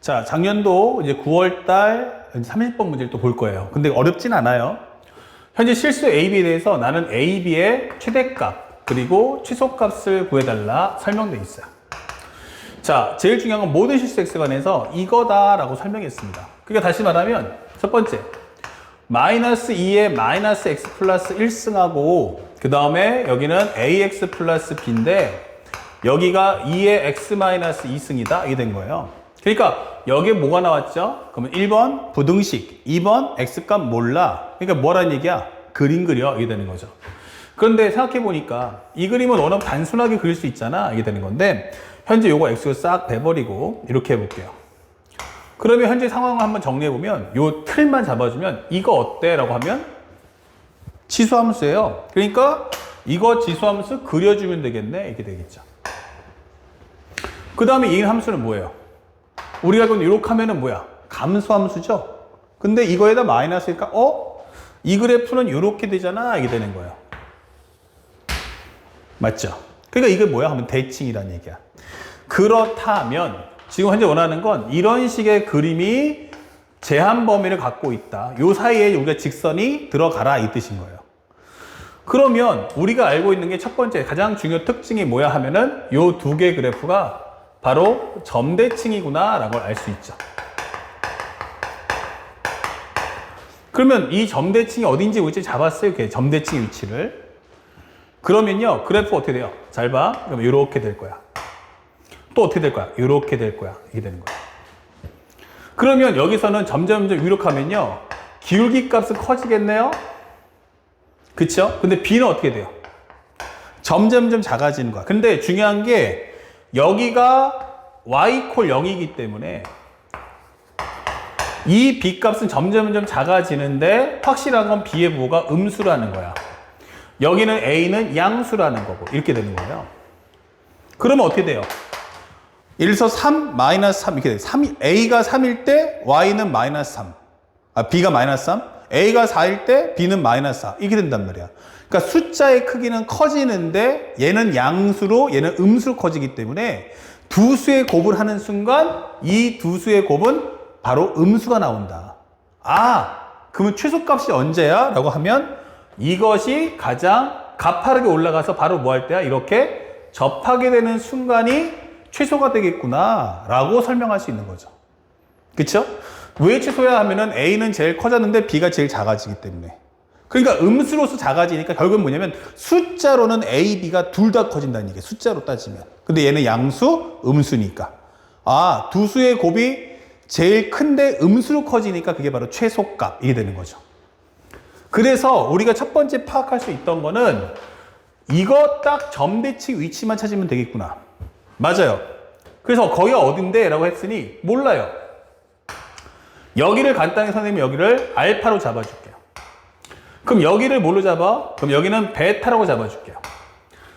자, 작년도 이제 9월달 30번 문제를 또 볼 거예요. 근데 어렵진 않아요. 현재 실수 AB에 대해서 나는 AB의 최대값 그리고 최소값을 구해달라 설명되어 있어요. 자, 제일 중요한 건 모든 실수 X에 관해서 이거다라고 설명했습니다. 그러니까 다시 말하면 첫 번째 마이너스 2에 마이너스 X 플러스 1승하고 그 다음에 여기는 AX 플러스 B인데 여기가 2에 X 마이너스 2승이다 이게 된 거예요. 그러니까 여기에 뭐가 나왔죠? 그러면 1번 부등식, 2번 X값 몰라. 그러니까 뭐라는 얘기야? 그림 그려 이게 되는 거죠. 그런데 생각해 보니까 이 그림은 워낙 단순하게 그릴 수 있잖아 이게 되는 건데 현재 요거 X를 싹 빼버리고 이렇게 해볼게요. 그러면 현재 상황을 한번 정리해보면 요 틀만 잡아주면 이거 어때? 라고 하면 지수함수예요. 그러니까 이거 지수함수 그려주면 되겠네 이렇게 되겠죠. 그 다음에 이 함수는 뭐예요? 우리가 그럼 이렇게 하면은 뭐야? 감소함수죠? 근데 이거에다 마이너스니까 이 그래프는 이렇게 되잖아 이게 되는 거예요. 맞죠? 그러니까 이게 뭐야? 하면 대칭이라는 얘기야. 그렇다면 지금 현재 원하는 건 이런 식의 그림이 제한 범위를 갖고 있다. 요 사이에 우리가 직선이 들어가라 이 뜻인 거예요. 그러면 우리가 알고 있는 게 첫 번째 가장 중요한 특징이 뭐야 하면은 요 두 개의 그래프가 바로 점대칭이구나 라는 걸 알 수 있죠. 그러면 이 점대칭이 어딘지 위치 잡았어요. 이렇게 점대칭의 위치를. 그러면요 그래프 어떻게 돼요? 잘 봐. 그러면 이렇게 될 거야. 또 어떻게 될 거야? 이렇게 될 거야. 이게 되는 거야. 그러면 여기서는 점점 위로 가면요 기울기 값은 커지겠네요. 그쵸? 근데 B는 어떻게 돼요? 점점 작아지는 거야. 근데 중요한 게 여기가 y 콜 0이기 때문에 이 B 값은 점점 작아지는데 확실한 건 B의 부호가 음수라는 거야. 여기는 A는 양수라는 거고 이렇게 되는 거예요. 그러면 어떻게 돼요? 1에서 3, 마이너스 3 이렇게 돼요. A가 3일 때 Y는 마이너스 3. B가 마이너스 3. A가 4일 때 B는 마이너스 4. 이렇게 된단 말이야. 그러니까 숫자의 크기는 커지는데 얘는 양수로 얘는 음수로 커지기 때문에 두 수의 곱을 하는 순간 이 두 수의 곱은 바로 음수가 나온다. 그러면 최소값이 언제야? 라고 하면 이것이 가장 가파르게 올라가서 바로 뭐 할 때야? 이렇게 접하게 되는 순간이 최소가 되겠구나 라고 설명할 수 있는 거죠. 그쵸? 왜 최소야 하면은 A는 제일 커졌는데 B가 제일 작아지기 때문에. 그러니까 음수로서 작아지니까 결국은 뭐냐면 숫자로는 A, B가 둘 다 커진다는 얘기예요. 숫자로 따지면. 근데 얘는 양수, 음수니까. 두 수의 곱이 제일 큰데 음수로 커지니까 그게 바로 최소값. 이게 되는 거죠. 그래서 우리가 첫 번째 파악할 수 있던 거는 이거 딱 점대칭 위치만 찾으면 되겠구나. 맞아요. 그래서 거기가 어딘데? 라고 했으니 몰라요. 여기를 간단히 선생님이 여기를 알파로 잡아줄게요. 그럼 여기를 뭘로 잡아? 그럼 여기는 베타라고 잡아줄게요.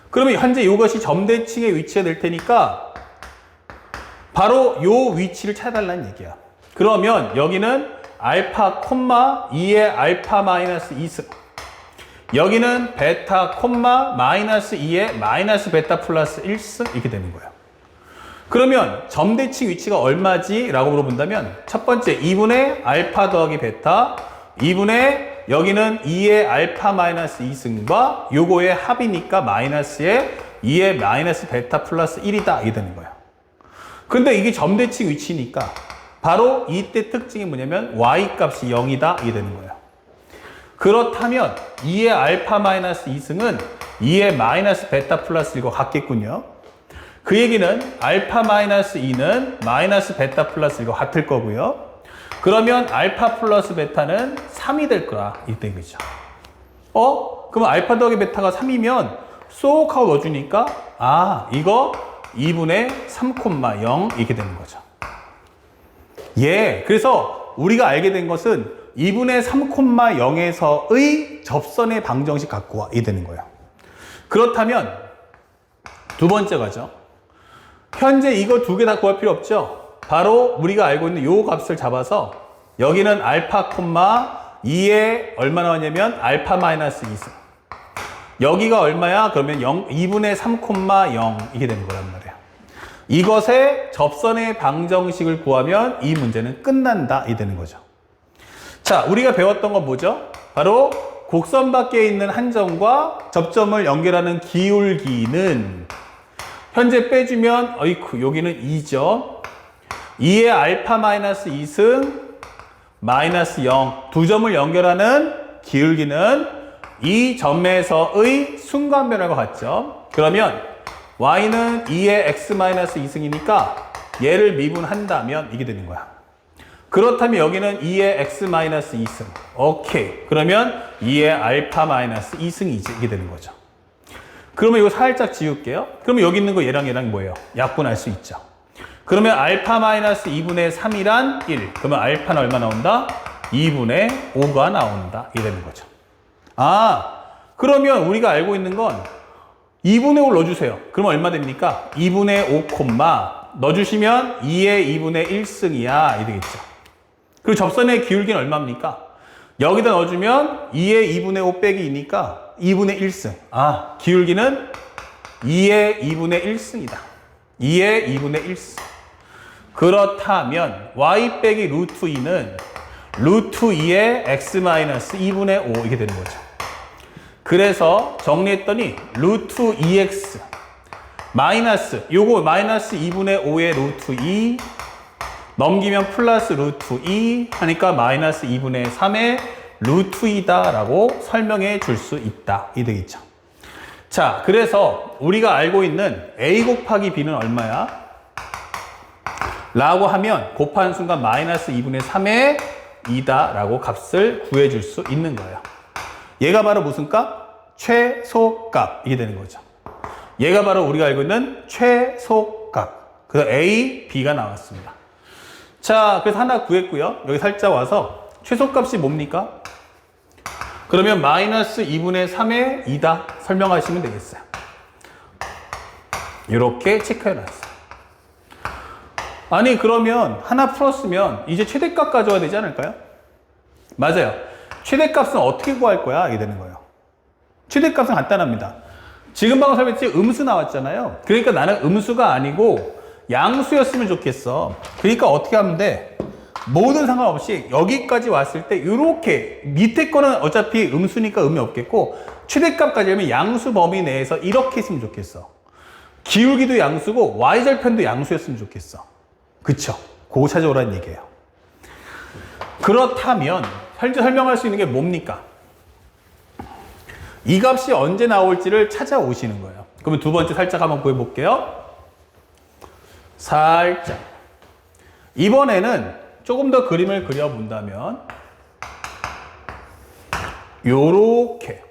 그러면 현재 이것이 점대칭에 위치가 될 테니까 바로 요 위치를 찾아달라는 얘기야. 그러면 여기는 알파 콤마 2의 알파 마이너스 2승. 여기는 베타 콤마 마이너스 2의 마이너스 베타 플러스 1승 이렇게 되는 거예요. 그러면 점대칭 위치가 얼마지? 라고 물어본다면 첫 번째 2분의 알파 더하기 베타 2분의 여기는 2의 알파 마이너스 2승과 요거의 합이니까 마이너스의 2의 마이너스 베타 플러스 1이다 이게 되는 거예요. 근데 이게 점대칭 위치니까 바로 이때 특징이 뭐냐면 y 값이 0이다 이게 되는 거예요. 그렇다면 2의 알파 마이너스 2승은 2의 마이너스 베타 플러스 1과 같겠군요. 그 얘기는 알파 마이너스 2는 마이너스 베타 플러스 1과 같을 거고요. 그러면 알파 플러스 베타는 3이 될 거야. 이때 그죠? 그럼 알파 더하기 베타가 3이면 쏙 하고 넣어주니까 이거 2분의 3,0 이렇게 되는 거죠. 그래서 우리가 알게 된 것은 2분의 3,0에서의 접선의 방정식 갖고 와. 이렇게 되는 거예요. 그렇다면 두 번째 가죠. 현재 이거 두 개 다 구할 필요 없죠? 바로 우리가 알고 있는 요 값을 잡아서 여기는 알파 콤마 2에 얼마 나왔냐면 알파 마이너스 2승. 여기가 얼마야? 그러면 2분의 3,0 이게 되는 거란 말이야. 이것의 접선의 방정식을 구하면 이 문제는 끝난다 이 되는 거죠. 자, 우리가 배웠던 건 뭐죠? 바로 곡선 밖에 있는 한 점과 접점을 연결하는 기울기는 현재 빼주면 어이쿠 여기는 2죠. 2의 알파 마이너스 2승 마이너스 0. 두 점을 연결하는 기울기는 이 점에서의 순간 변화가 같죠. 그러면 y는 2의 x 마이너스 2승이니까 얘를 미분한다면 이게 되는 거야. 그렇다면 여기는 2의 x 마이너스 2승. 오케이. 그러면 2의 알파 마이너스 2승이지. 이게 되는 거죠. 그러면 이거 살짝 지울게요. 그러면 여기 있는 거 얘랑 뭐예요? 약분할 수 있죠. 그러면 알파 마이너스 2분의 3이란 1. 그러면 알파는 얼마 나온다? 2분의 5가 나온다. 이게 되는 거죠. 아, 그러면 우리가 알고 있는 건 2분의 5를 넣어주세요. 그러면 얼마 됩니까? 2분의 5, 넣어주시면 2의 2분의 1승이야. 이 되겠죠. 그리고 접선의 기울기는 얼마입니까? 여기다 넣어주면 2의 2분의 5 빼기 2니까 2분의 1승. 아, 기울기는 2의 2분의 1승이다. 2의 2분의 1승. 그렇다면 y 빼기 루트 2는 루트 2의 x 마이너스 2분의 5 이게 되는 거죠. 그래서 정리했더니 루트 2x 마이너스 요거 마이너스 2분의 5의 루트 2 넘기면 플러스 루트 2 하니까 마이너스 2분의 3의 루트 2다 라고 설명해 줄 수 있다. 이 되겠죠. 자, 그래서 우리가 알고 있는 a 곱하기 b는 얼마야? 라고 하면 곱하는 순간 마이너스 2분의 3의 2다 라고 값을 구해 줄 수 있는 거예요. 얘가 바로 무슨 값? 최소값. 이게 되는 거죠. 얘가 바로 우리가 알고 있는 최소값. 그래서 A, B가 나왔습니다. 자, 그래서 하나 구했고요. 여기 살짝 와서 최소값이 뭡니까? 그러면 마이너스 2분의 3의 2다 설명하시면 되겠어요. 이렇게 체크해놨어요. 아니 그러면 하나 풀었으면 이제 최대값 가져와야 되지 않을까요? 맞아요. 최대값은 어떻게 구할 거야? 이게 되는 거예요. 최대값은 간단합니다. 지금 방금 설명했지 음수 나왔잖아요. 그러니까 나는 음수가 아니고 양수였으면 좋겠어. 그러니까 어떻게 하면 돼? 뭐든 상관없이 여기까지 왔을 때 이렇게 밑에 거는 어차피 음수니까 의미 없겠고 최대값까지 하면 양수 범위 내에서 이렇게 했으면 좋겠어. 기울기도 양수고 y절편도 양수였으면 좋겠어. 그쵸? 그거 찾아오라는 얘기예요. 그렇다면 현재 설명할 수 있는 게 뭡니까? 이 값이 언제 나올지를 찾아오시는 거예요. 그러면 두 번째 살짝 한번 보여볼게요. 살짝. 이번에는 조금 더 그림을 그려본다면 요렇게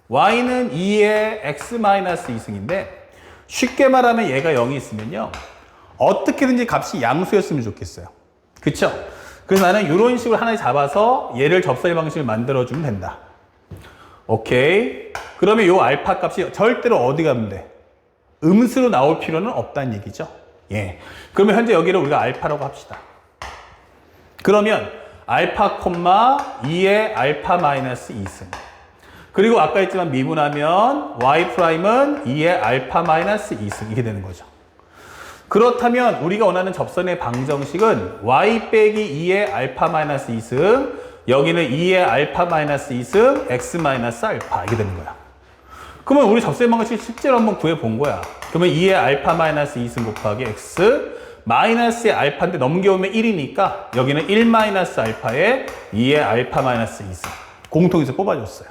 y는 2의 x-2승인데 쉽게 말하면 얘가 0이 있으면요. 어떻게든지 값이 양수였으면 좋겠어요. 그쵸? 그래서 나는 이런 식으로 하나 잡아서 얘를 접선의 방식을 만들어주면 된다. 오케이. 그러면 요 알파 값이 절대로 어디 가면 돼? 음수로 나올 필요는 없다는 얘기죠. 예. 그러면 현재 여기를 우리가 알파라고 합시다. 그러면 알파, 2의 알파 마이너스 2승. 그리고 아까 했지만 미분하면 y''은 2의 알파 마이너스 2승. 이게 되는 거죠. 그렇다면 우리가 원하는 접선의 방정식은 y 빼기 2의 알파 마이너스 2승, 여기는 2의 알파 마이너스 2승, x 마이너스 알파. 이게 되는 거야. 그러면 우리 접선의 방정식 실제로 한번 구해본 거야. 그러면 2의 알파 마이너스 2승 곱하기 x, 마이너스의 알파인데 넘겨오면 1이니까 여기는 1 마이너스 알파에 2의 알파 마이너스 2승. 공통에서 뽑아줬어요.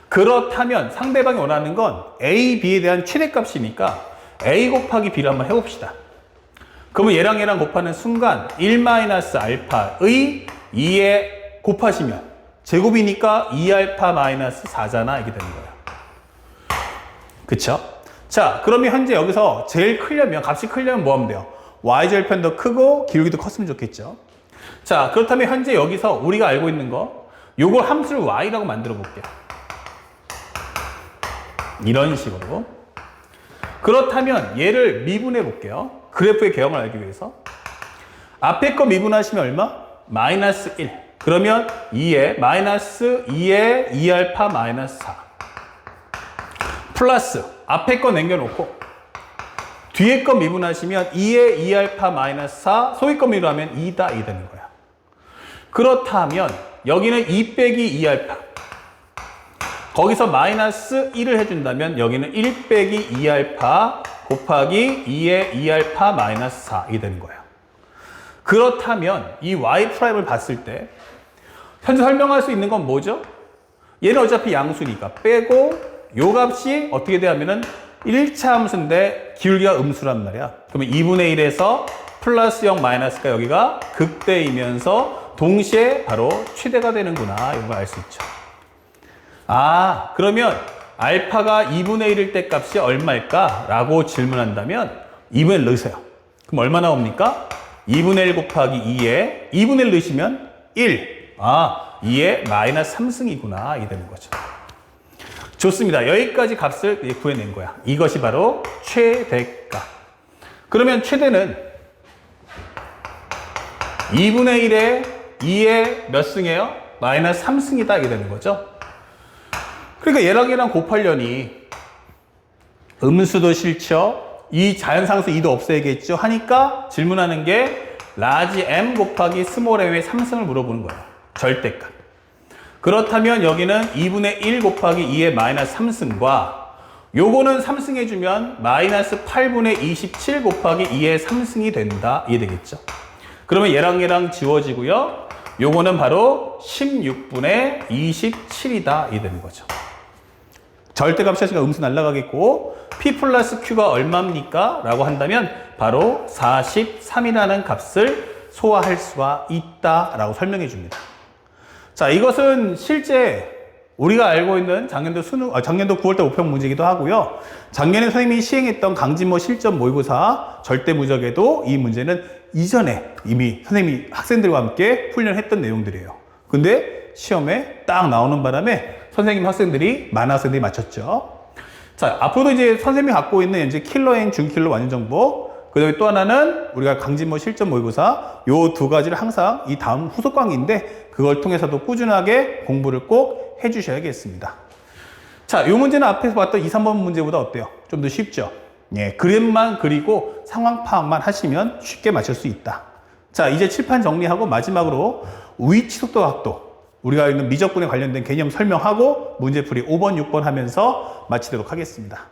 그렇다면 상대방이 원하는 건 a, b에 대한 최대값이니까 a 곱하기 b를 한번 해봅시다. 그러면 얘랑 얘랑 곱하는 순간 1 마이너스 알파의 2에 곱하시면 제곱이니까 2알파 마이너스 4잖아. 이게 되는 거예요. 그쵸? 자, 그러면 현재 여기서 제일 크려면, 값이 크려면 뭐 하면 돼요? y절편도 크고 기울기도 컸으면 좋겠죠. 자, 그렇다면 현재 여기서 우리가 알고 있는 거, 요거 함수를 y라고 만들어 볼게요. 이런 식으로. 그렇다면 얘를 미분해 볼게요. 그래프의 개형을 알기 위해서. 앞에 거 미분하시면 얼마? 마이너스 1. 그러면 2에 마이너스 2에 2알파 마이너스 4. 플러스 앞에 거 남겨놓고 뒤에 거 미분하시면 2에 2알파 마이너스 4, 소위 거 미분하면 2다, 이 되는 거야. 그렇다면 여기는 2 빼기 2알파. 거기서 마이너스 1을 해준다면 여기는 1 빼기 2알파 곱하기 2에 2알파 마이너스 4, 이 되는 거예요. 그렇다면 이 y 프라임을 봤을 때 현재 설명할 수 있는 건 뭐죠? 얘는 어차피 양수니까 빼고 요 값이 어떻게 돼 하면은 1차 함수인데 기울기가 음수란 말이야. 그러면 2분의 1에서 플러스 0 마이너스가 여기가 극대이면서 동시에 바로 최대가 되는구나. 이런 걸 알 수 있죠. 아, 그러면 알파가 2분의 1일 때 값이 얼마일까? 라고 질문한다면 2분의 1 넣으세요. 그럼 얼마 나옵니까? 2분의 1 곱하기 2에 2분의 1 넣으시면 1. 아, 2에 마이너스 3승이구나. 이 되는 거죠. 좋습니다. 여기까지 값을 구해낸 거야. 이것이 바로 최대값. 그러면 최대는 2분의 1에 2에 몇 승이에요? 마이너스 3승이다. 이게 되는 거죠. 그러니까 얘랑 곱하려니 음수도 싫죠. 이 자연상수 2도 없애야겠죠. 하니까 질문하는 게 라지 m 곱하기 스몰 m의 3승을 물어보는 거예요. 절대값. 그렇다면 여기는 2분의 1 곱하기 2의 마이너스 3승과 요거는 3승 해주면 마이너스 8분의 27 곱하기 2의 3승이 된다. 이해되겠죠? 그러면 얘랑 지워지고요. 요거는 바로 16분의 27이다. 이해되는 거죠. 절대값 자체가 음수 날라가겠고 P 플러스 Q가 얼마입니까? 라고 한다면 바로 43이라는 값을 소화할 수가 있다. 라고 설명해 줍니다. 자, 이것은 실제 우리가 알고 있는 작년도 9월달 우편 문제이기도 하고요. 작년에 선생님이 시행했던 강진모 실전 모의고사 절대무적에도 이 문제는 이전에 이미 선생님이 학생들과 함께 훈련했던 내용들이에요. 근데 시험에 딱 나오는 바람에 선생님 학생들이 많은 학생들이 맞췄죠. 자, 앞으로도 이제 선생님이 갖고 있는 이제 킬러 앤 준킬러 완전 정보, 그 다음에 또 하나는 우리가 강진모 실전 모의고사 요 두 가지를 항상 이 다음 후속 강의인데 그걸 통해서도 꾸준하게 공부를 꼭 해주셔야겠습니다. 자, 요 문제는 앞에서 봤던 2, 3번 문제보다 어때요? 좀 더 쉽죠? 예, 그림만 그리고 상황 파악만 하시면 쉽게 맞출 수 있다. 자, 이제 칠판 정리하고 마지막으로 위치 속도 각도, 우리가 있는 미적분에 관련된 개념 설명하고 문제풀이 5번, 6번 하면서 마치도록 하겠습니다.